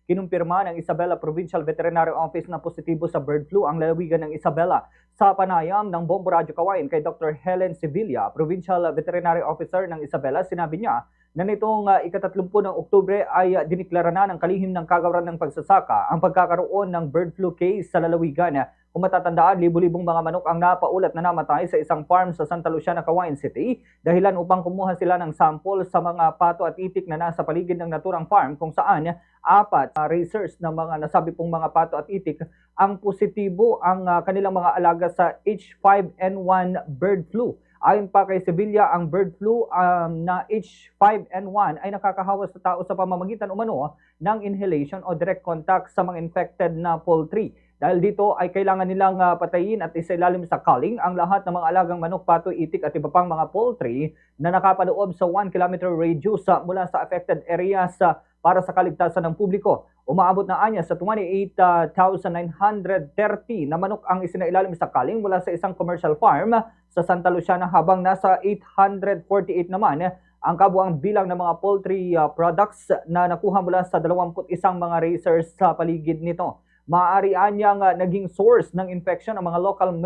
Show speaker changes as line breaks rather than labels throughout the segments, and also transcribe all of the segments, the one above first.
Kinumpirma ng Isabela Provincial Veterinary Office na positibo sa bird flu ang lalawigan ng Isabela. Sa panayam ng Bombo Radyo Kawain kay Dr. Helen Sevilla, Provincial Veterinary Officer ng Isabela, sinabi niya na nitong ika-30 ng Oktubre ay diniklara na ng kalihim ng kagawaran ng pagsasaka ang pagkakaroon ng bird flu case sa lalawigan. Kung matatandaan, libu-libong mga manok ang napaulat na namatay sa isang farm sa Santa Lucia, Caguain City, dahilan upang kumuha sila ng sample sa mga pato at itik na nasa paligid ng naturang farm kung saan 4 racers ng mga nasabi pong mga pato at itik ang positibo ang kanilang mga alaga sa H5N1 bird flu. Ayon pa kay Sevilla, ang bird flu na H5N1 ay nakakahawa sa tao sa pamamagitan umano ng inhalation o direct contact sa mga infected na poultry. Dahil dito ay kailangan nilang patayin at isailalim sa culling ang lahat ng mga alagang manok, pato, itik at iba pang mga poultry na nakapaloob sa 1 kilometer radius mula sa affected areas para sa kaligtasan ng publiko. Umaabot na anya sa 28,930 na manok ang isinailalim sa culling mula sa isang commercial farm sa Santa Luciana, habang nasa 848 naman ang kabuang bilang ng mga poultry products na nakuha mula sa 21 mga racers sa paligid nito. Maaari anyang naging source ng infection ang mga local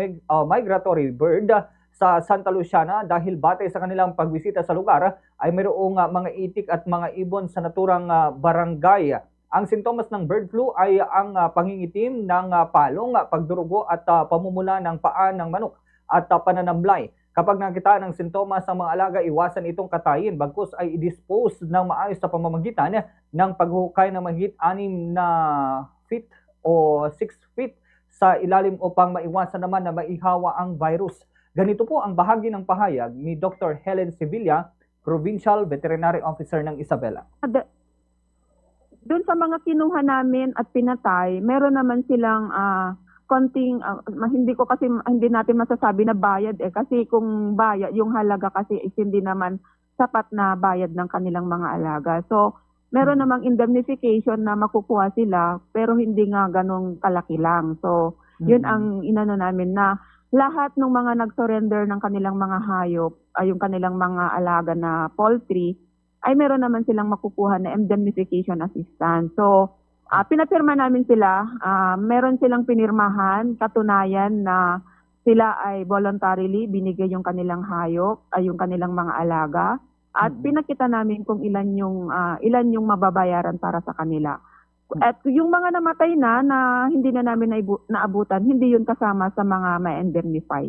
migratory bird sa Santa Luciana dahil batay sa kanilang pagbisita sa lugar ay mayroong mga itik at mga ibon sa naturang barangay. Ang sintomas ng bird flu ay ang pangingitim ng palong, pagdurugo at pamumula ng paa ng manok at pananamblay. Kapag nakita ng sintomas ng mga alaga, iwasan itong katayin, bagkus ay i-dispose ng maayos sa pamamagitan ng paghukay ng mahigit 6 na feet o 6 feet sa ilalim upang maiwasan naman na maihawa ang virus. Ganito po ang bahagi ng pahayag ni Dr. Helen Sevilla, Provincial Veterinary Officer ng Isabela.
Doon sa mga kinuha namin at pinatay, meron naman silang konting, hindi natin masasabi na bayad kasi kung bayad, yung halaga kasi is hindi naman sapat na bayad ng kanilang mga alaga. So, meron namang indemnification na makukuha sila pero hindi nga ganong kalaki lang. So, yun ang inano namin na lahat ng mga nag-surrender ng kanilang mga hayop, yung kanilang mga alaga na poultry, ay meron naman silang makukuha na indemnification assistance. So, pinapirma namin sila, meron silang pinirmahan, katunayan na sila ay voluntarily binigay yung kanilang hayop, ay yung kanilang mga alaga. At pinakita namin kung ilan yung mababayaran para sa kanila. At yung mga namatay na hindi na namin naabutan, hindi yun kasama sa mga ma-indemnify.